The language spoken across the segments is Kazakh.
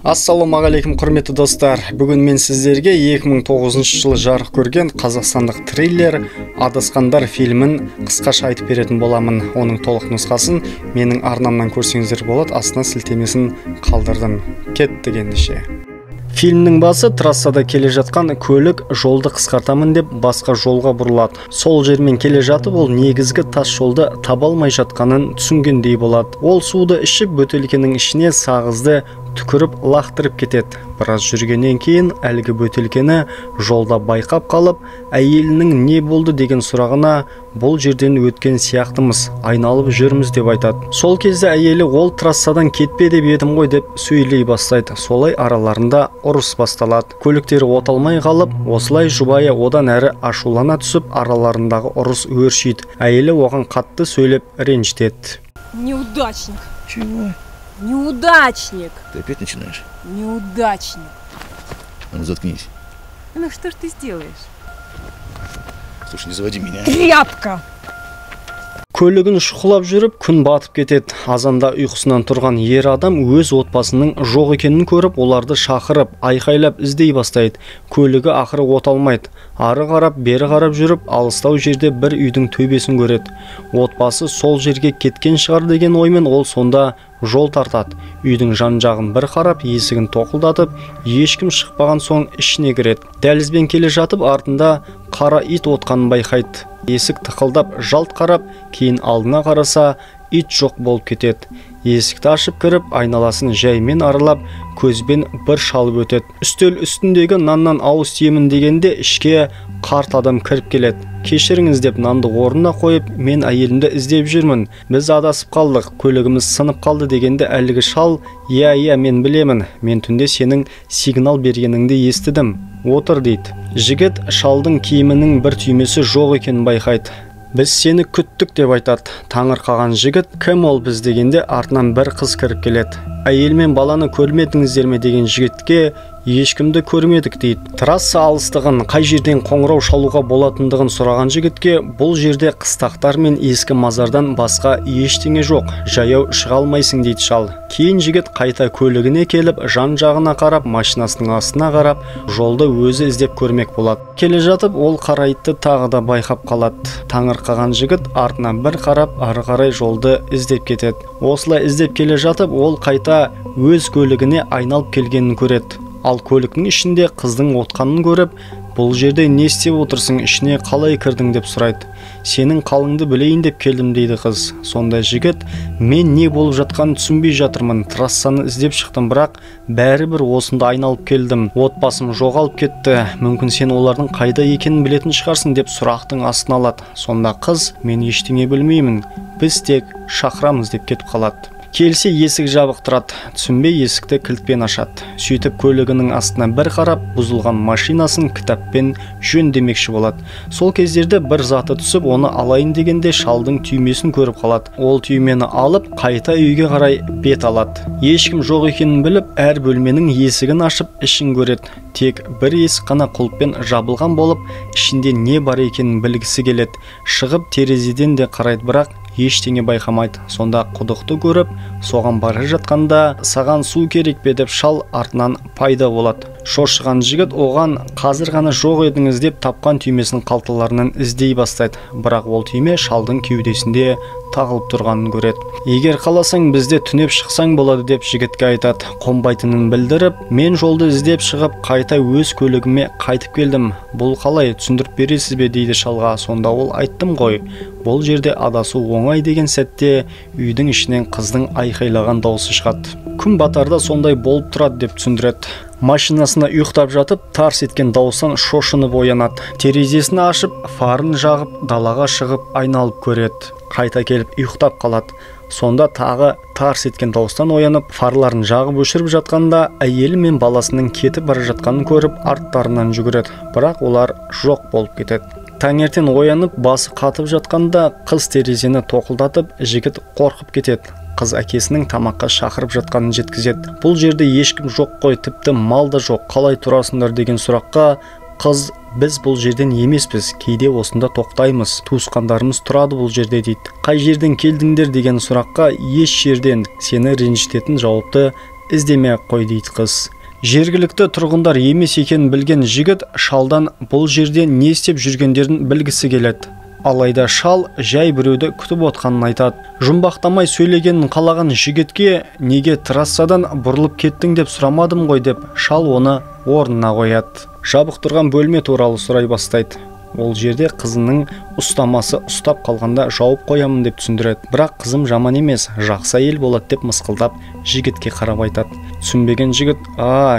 Ассалаумағалейкум құрметті достар. Бүгін мен сіздерге 2009 жылы жарық көрген қазақстандық триллер Адасқандар фильмін қысқаша айтып беретін боламын. Оның толық нұсқасын менің арнамнан көрсеңіздер болады, астына сілтемесін қалдырдым. Кеттік ендеше. Фильмнің басы трассада келе жатқан көлік жолды қысқартамын деп басқа жолға бұрылады. Сол жермен келе жатып ол негізгі тас жолды таба алмай жатқанын түсінгендей болады. Ол суды ішіп бөтелкенің ішіне сағызды түкіріп лақтырып кетеді. Біраз жүргеннен кейін әлгі бөтелкені жолда байқап қалып, әйелінің не болды деген сұрағына бұл жерден өткен сияқтымыз, айналып жүрміз деп айтады. Сол кезде әйелі ол трассадан кетпе деп едім ғой деп сөйлей бастайды. Солай араларында ұрыс басталады. Көліктері оталмай қалып, осылай жұбайы одан әрі ашулана түсіп, араларындағы ұрыс өршиді. Әйелі оған қатты сөйлеп ренжітеді. Неудачник. Чего? Неудачник. Ты опять начинаешь? Неудачник. А ну заткнись. Ну что ж ты сделаешь? Слушай, не заводи меня. Тряпка! Көлігін шұқылап жүріп, күн батып кетеді. Азанда ұйқысынан тұрған ер адам өз отбасының жоқ екенін көріп, оларды шақырып, айқайлап іздей бастайды. Көлігі ақыры оталмайды. Ары қарап, бері қарап жүріп, алыстау жерде бір үйдің төбесін көреді. Отбасы сол жерге кеткен шығар деген оймен ол сонда жол тартады. Үйдің жан-жағын бір қарап, есігін тоқылдатып, ешкім шықпаған соң ішіне кіреді. Дәлізбен келе жатып, артында қара ит отқанын байқайды. Есік тықылдап, жалт қарап, кейін алдына қараса, ит жоқ болып кетеді. Есікті ашып кіріп, айналасын жаймен аралап, көзбен бір шалып өтеді. Үстел үстіндегі наннан ауыз тиемін дегенде ішке қарт адам кіріп келеді. Кешіріңіз деп нанды орнына қойып, мен әйелімді іздеп жүрмін. Біз адасып қалдық, көлігіміз сынып қалды дегенде әлгі шал, иә, мен білемін. Мен түнде сенің сигнал бергеніңді естідім. Отыр дейді. Жігіт шалдың киімінің бір түймесі жоқ екенін байқайды. Біз сені күттік деп айтады. Таңырқаған жігіт, кім ол біз дегенде артынан бір қыз кіріп келеді. Әйел мен баланы көрмедіңіздер ме деген жігітке ешкімді көрмедік дейді. Трасса алыстығын, қай жерден қоңырау шалуға болатындығын сұраған жігітке бұл жерде қыстақтар мен ескі мазардан басқа ештеңе жоқ, жаяу шыға алмайсың дейді шал. Кейін жігіт қайта көлігіне келіп, жан-жағына қарап, машинасының астына қарап, жолды өзі іздеп көрмек болады. Келе жатып, ол қара итті тағы да байқап қалады. Таңырқаған жігіт артына бір қарап, ары қарай жолды іздеп кетеді. Осылай іздеп келе жатып, ол қайта өз көлігіне айналып келгенін көреді. Ал көліктің ішінде қыздың отқанын көріп, бұл жерде не істеп отырсың, ішіне қалай кірдің деп сұрайды. Сенің қалыңды білейін деп келдім дейді қыз. Сонда жігіт, мен не болып жатқанын түсінбей жатырмын. Трассаны іздеп шықтым, бірақ бәрібір осында айналып келдім. Отбасым жоғалып кетті. Мүмкін сен олардың қайда екенін білетін шығарсың деп сұрақтың астына алады. Сонда қыз, мен ештеңе білмеймін. Біз тек шақырамыз деп кетіп қалады. Келсе есік жабық тұрады. Түсінбей есікті кілтпен ашады. Сөйтіп көлігінің астына бір қарап, бұзылған машинасын кітаппен жөндемекші болады. Сол кездерде бір заты түсіп, оны алайын дегенде шалдың түймесін көріп қалады. Ол түймені алып, қайта үйге қарай бет алады. Ешкім жоқ екенін біліп, әр бөлменің есігін ашып, ішін көреді. Тек бір есік қана құлыппен жабылған болып, ішінде не бар екенін білгісі келеді. Шығып терезеден де қарайды, бірақ ештеңе байқамайды. Сонда құдықты көріп, соған бара жатқанда, саған су керек пе деп шал артынан пайда болады. Шошыған жігіт оған қазір ғана жоқ едіңіз деп тапқан түймесінің қалталарынан іздей бастайды. Бірақ ол түйме шалдың кеудесінде тағылып тұрғанын көреді. Егер қаласаң бізде түнеп шықсаң болады деп жігітке айтады. Қонбайтынын білдіріп, мен жолды іздеп шығып қайта өз көлігіме қайтып келдім. Бұл қалай, түсіндіріп бересіз бе дейді шалға. Сонда ол айттым ғой. Бұл жерде адасу оңай деген сәтте үйдің ішінен қыздың айқайлаған дауысы шығады. Күн батарда сондай болып тұрады деп түсіндіреді. Машинасына ұйықтап жатып, тарс еткен дауыстан шошынып оянады. Терезесін ашып, фарын жағып, далаға шығып, айналып көреді. Қайта келіп ұйықтап қалады. Сонда тағы тарс еткен дауыстан оянып, фарларын жағып өшіріп жатқанда, әйелі мен баласының кетіп бара жатқанын көріп, арттарынан жүгіреді. Бірақ олар жоқ болып кетеді. Таңертең оянып, басы қатып жатқанда, қыз терезені тоқылдатып, жігіт қорқып кетеді. Қыз әкесінің тамаққа шақырып жатқанын жеткізеді. Бұл жерде ешкім жоқ қой, тіпті мал да жоқ, қалай тұрасыңдар деген сұраққа қыз, біз бұл жерден емеспіз, кейде осында тоқтаймыз, туысқандарымыз тұрады бұл жерде дейді. Қай жерден келдіңдер деген сұраққа еш жерден, сені ренжітетін жауапты іздемей қой дейді қыз. Жергілікті тұрғындар емес екенін білген жігіт шалдан бұл жерде не істеп жүргендерін білгісі келеді. Алайда шал жай біреуді күтіп отқанын айтады. Жұмбақтамай сөйлегенін қалаған жігітке неге трассадан бұрылып кеттің деп сұрамадым ғой деп шал оны орнына қояды. Жабық тұрған бөлме туралы сұрай бастайды. Ол жерде қызының ұстамасы ұстап қалғанда жауып қоямын деп түсіндіреді. Бірақ қызым жаман емес, жақсы әйел болады деп мысқылдап жігітке қарап айтады. Түсінбеген жігіт,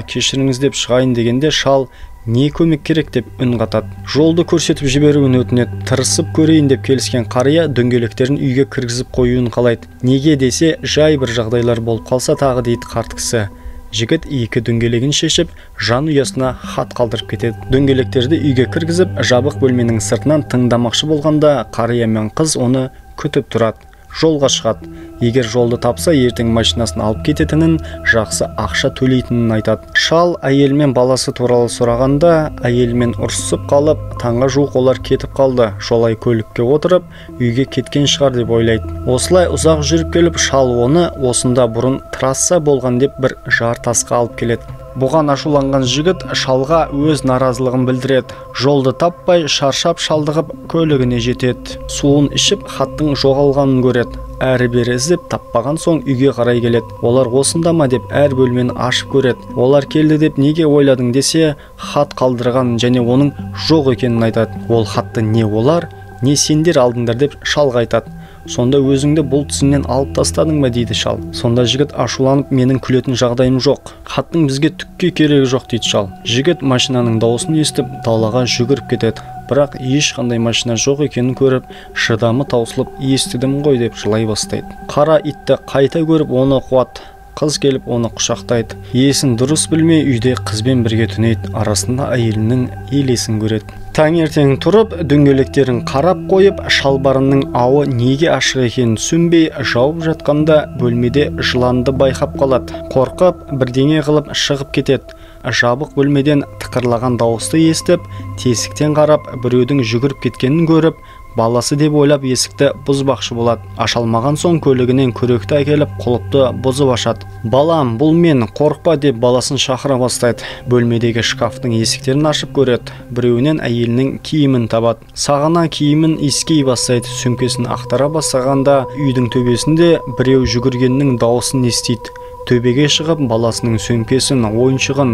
кешіріңіз деп шығайын дегенде шал не көмек керек деп үн қатады. Жолды көрсетіп жіберуін өтінеді. Тырысып көрейін деп келіскен қария дөңгелектерін үйге кіргізіп қоюын қалайды. Неге десе, жай бір жағдайлар болып қалса тағы дейді қарт кісі. Жігіт екі дөңгелегін шешіп, жан ұясына хат қалдырып кетеді. Дөңгелектерді үйге кіргізіп, жабық бөлменің сыртынан тыңдамақшы болғанда, қария мен қыз оны күтіп тұрады. Жолға шығады. Егер жолды тапса, ертең машинасын алып кететінін, жақсы ақша төлейтінін айтады. Шал әйелмен баласы туралы сұрағанда, әйелмен ұрсып қалып, таңға жуық олар кетіп қалды. Жолай көлікке отырып, үйге кеткен шығар деп ойлайды. Осылай ұзақ жүріп келіп, шал оны осында бұрын трасса болған деп бір жар тасқа алып келеді. Бұған ашуланған жігіт шалға өз наразылығын білдіреді. Жолды таппай, шаршап шалдығып көлігіне жетеді. Суын ішіп, хаттың жоғалғанын көреді. Әрі-бері іздеп таппаған соң үйге қарай келеді. Олар осында ма деп әр бөлмені ашып көреді. Олар келді деп неге ойладың десе, хат қалдырған және оның жоқ екенін айтады. Ол хатты не олар, не сендер алдыңдар деп шалға айтады. Сонда өзіңді бұл тізімнен алып тастадың ба дейді шал. Сонда жігіт ашуланып, менің күлетін жағдайым жоқ. Хаттың бізге түкке керегі жоқ дейді шал. Жігіт машинаның дауысын естіп, далаға жүгіріп кетеді. Бірақ ешқандай машина жоқ екенін көріп, шыдамы таусылып, естідім ғой деп жылай бастайды. Қара итті қайта көріп, оны қуады. Қыз келіп оны құшақтайды. Есін дұрыс білмей үйде қызбен бірге түнейді. Арасында әйелінің елесін көреді. Таңертең тұрып, дөңгелектерін қарап қойып, шалбарының ауы неге ашық екенін түсінбей, жауып жатқанда бөлмеде жыланды байқап қалады. Қорқып, бірдеңе қылып шығып кетеді. Жабық бөлмеден тықырлаған дауысты естіп, тесіктен қарап, біреудің жүгіріп кеткенін көріп, баласы деп ойлап есікті бұзбақшы болады. Ашалмаған соң көлігінен күректі әкеліп, құлыпты бұзып ашады. Балам, бұл мен, қорықпа деп баласын шақыра бастайды. Бөлмедегі шкафтың есіктерін ашып көреді. Біреуінен әйелінің киімін табады. Сағана киімін иіскей бастайды. Сөмкесін ақтара бастағанда үйдің төбесінде біреу жүгіргеннің дауысын естиді. Төбеге шығып, баласының сөмкесін, ойыншығын,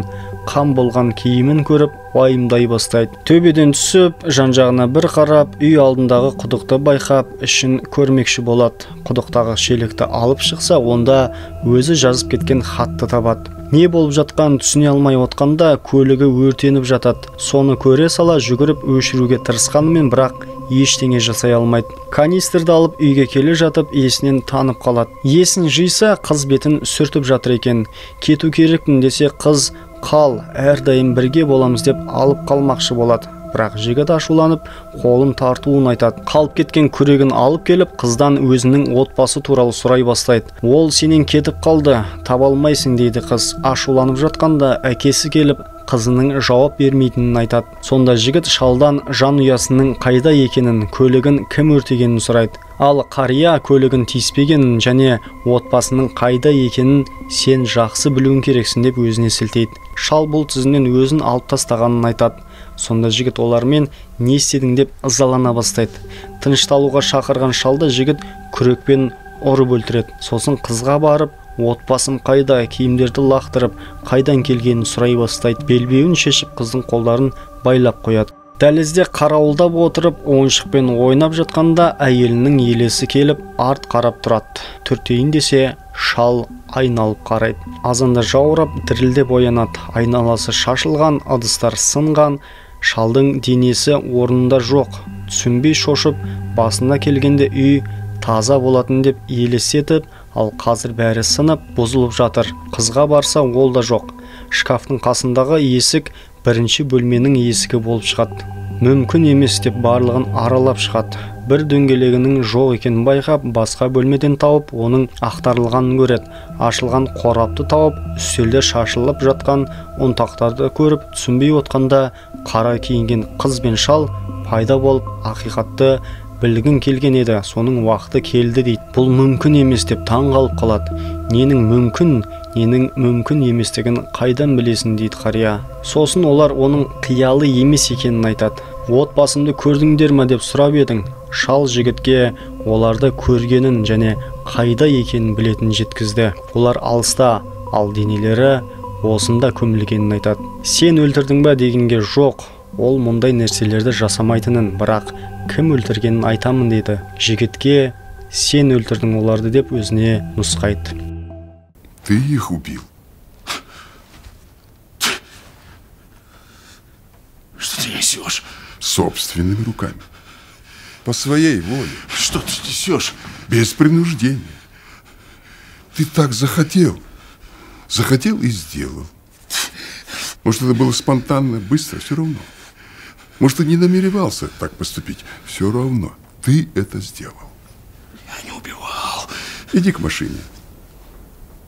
қам болған киімін көріп, уайымдай бастайды. Төбеден түсіп, жан-жағына бір қарап, үй алдындағы құдықты байқап, ішін көрмекші болады. Құдықтағы шелекті алып шықса, онда өзі жазып кеткен хатты табады. Не болып жатқан түсіне алмай отқанда көлігі өртеніп жатады. Соны көре сала жүгіріп өшіруге тырысқанымен, бірақ ештеңе жасай алмайды. Канистрді алып үйге келе жатып, есінен танып қалады. Есін жиса, қыз бетін сүртіп жатыр екен. Кету керекпін десе, қыз қал, әрдайым бірге боламыз деп алып қалмақшы болады. Бірақ жігіт ашуланып, қолын тартуын айтады. Қалып кеткен күрегін алып келіп, қыздан өзінің отбасы туралы сұрай бастайды. Ол сенен кетіп қалды, таба алмайсың дейді қыз. Ашуланып жатқанда әкесі келіп, қызының жауап бермейтінін айтады. Сонда жігіт шалдан жан ұясының қайда екенін, көлігін кім өртегенін сұрайды. Ал қария көлігін тиіспегенін және отбасының қайда екенін сен жақсы білуің керексің деп өзіне сілтейді. Шал бұл тізімнен өзін алып тастағанын айтады. Сонда жігіт олармен не істедің деп ызалана бастайды. Тынышталуға шақырған шалды жігіт күрекпен ұрып өлтіреді. Сосын қызға барып, отбасым қайда, киімдерді лақтырып, қайдан келгенін сұрай бастайды. Белбеуін шешіп, қыздың қолдарын байлап қояды. Дәлізде қарауылдап отырып, ойыншықпен ойнап жатқанда әйелінің елесі келіп, арт қарап тұрады. Түртейін десе, шал айналып қарайды. Азанда жаурап, дірілдеп оянады. Айналасы шашылған, ыдыстар сынған, шалдың денесі орнында жоқ. Түсінбей шошып, басына келгенде үй таза болатын деп елестетіп, ал қазір бәрі сынып, бұзылып жатыр. Қызға барса, ол да жоқ. Шкафтың қасындағы есік бірінші бөлменің есігі болып шығады. Мүмкін емес деп барлығын аралап шығады. Бір дөңгелегінің жоқ екенін байқап, басқа бөлмеден тауып, оның ақтарылғанын көреді. Ашылған қорапты тауып, үстелде шашылып жатқан ұнтақтарды көріп, түсінбей отқанда қара киінген қыз бен шал пайда болып, ақиқатты білгің келген еді, соның уақыты келді дейді. Бұл мүмкін емес деп таң қалып қалады. Ненің мүмкін, ненің мүмкін еместігін қайдан білесің дейді қария. Сосын олар оның қиялы емес екенін айтады. Отбасымды көрдіңдер ме деп сұрап едің. Шал жігітке оларды көргенін және қайда екенін білетін жеткізді. Олар алыста, ал денелері осында көмілгенін айтады. Сен өлтірдің ба дегенге жоқ, ол мұндай нәрселерді жасамайтынын, бірақ кім өлтіргенін айтамын дейді. Жігітке сен өлтірдің оларды деп өзіне нұсқайды. Ты их убил. Что ты несешь? Собственными руками. По своей воле. Что ты несешь? Без принуждения. Ты так захотел. Захотел и сделал. Может, это было спонтанно, быстро, все равно. Может, ты не намеревался так поступить. Все равно. Ты это сделал. Я не убивал. Иди к машине.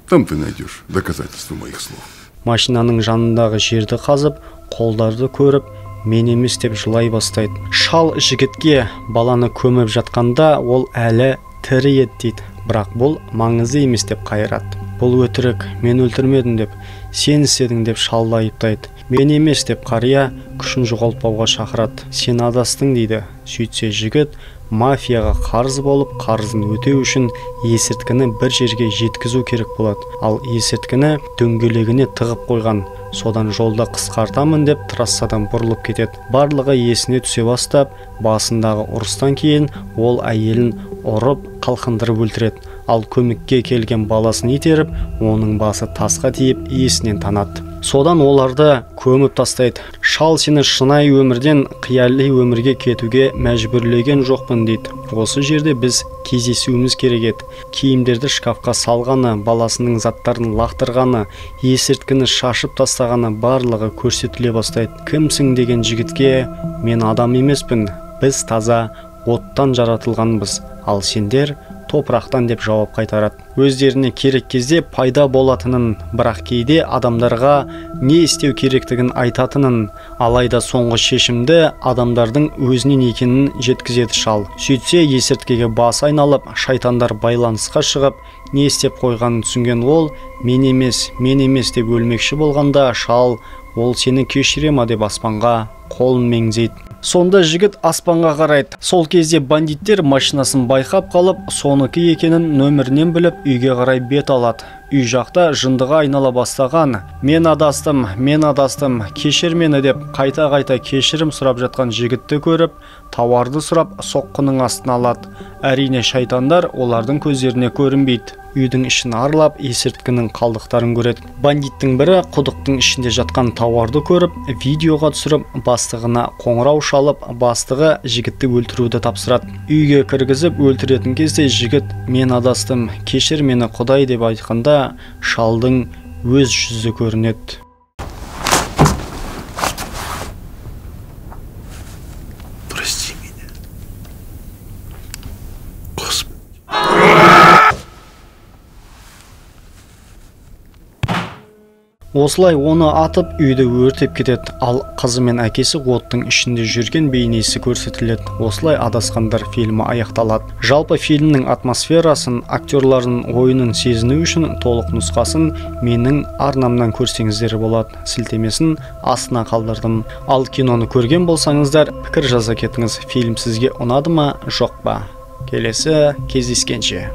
Там ты найдешь доказательства моих слов. Машинаның жанындағы жерді қазып, қолдарды көріп, мен емес деп жылай бастайды. Шал жігітке баланы көміп жатқанда ол әлі тірі еді дейді. Бірақ бұл маңызды емес деп қайырады. Бұл өтірік, мен өлтірмедім деп, сен істедің деп шалды айыптайды. Мен емес деп қария күшін жоғалтпауға шақырады. Сен адастың дейді. Сөйтсе жігіт мафияға қарыз болып, қарызын өтеу үшін есірткіні бір жерге жеткізу керек болады. Ал есірткіні дөңгелегіне тығып қойған. Содан жолда қысқартамын деп трассадан бұрылып кетеді. Барлығы есіне түсе бастап, басындағы ұрыстан кейін ол әйелін ұрып, қалқындырып өлтіреді. Ал көмекке келген баласын итеріп, оның басы тасқа тиіп, есінен танады. Содан оларды көміп тастайды. Шал сені шынайы өмірден қияли өмірге кетуге мәжбүрлеген жоқпын дейді. Осы жерде біз кездесуіміз керек еді. Киімдерді шкафқа салғаны, баласының заттарын лақтырғаны, есірткіні шашып тастағаны барлығы көрсетіле бастайды. Кімсің деген жігітке мен адам емеспін, біз таза оттан жаратылғанбыз, ал сендер топырақтан деп жауап қайтарады. Өздеріне керек кезде пайда болатынын, бірақ кейде адамдарға не істеу керектігін айтатынын, алайда соңғы шешімді адамдардың өзінен екенін жеткізеді шал. Сөйтсе есірткіге бас айналып, шайтандар байланысқа шығып, не істеп қойғанын түсінген ол, мен емес деп өлмекші болғанда шал, ол сені кешіре ма деп аспанға қолын меңзейді. Сонда жігіт аспанға қарайды. Сол кезде бандиттер машинасын байқап қалып, соныкі екенін нөмірінен біліп, үйге қарай бет алады. Үй жақта жындыға айнала бастаған. Мен адастым, кешір мені деп қайта кешірім сұрап жатқан жігітті көріп, тауарды сұрап соққының астына алады. Әрине шайтандар олардың көздеріне көрінбейді. Үйдің ішін аралап, есірткінің қалдықтарын көреді. Бандиттің бірі құдықтың ішінде жатқан тауарды көріп, видеоға түсіріп, бастығына қоңырау шалып, бастығы жігітті өлтіруді тапсырады. Үйге кіргізіп өлтіретін кезде жігіт мен адастым, кешір мені Құдай деп айтқанда, шалдың өз жүзі көрінеді. Прости меня. Господи. Осылай оны атып үйді өртеп кетеді, ал қызы мен әкесі оттың ішінде жүрген бейнесі көрсетіледі. Осылай адасқандар фильмі аяқталады. Жалпы фильмнің атмосферасын, актерлардың ойынын сезіну үшін толық нұсқасын менің арнамнан көрсеңіздер болады. Сілтемесін астына қалдырдым. Ал киноны көрген болсаңыздар, пікір жаза кетіңіз. Фильм сізге ұнады ма, жоқ па? Келесі кездескенше.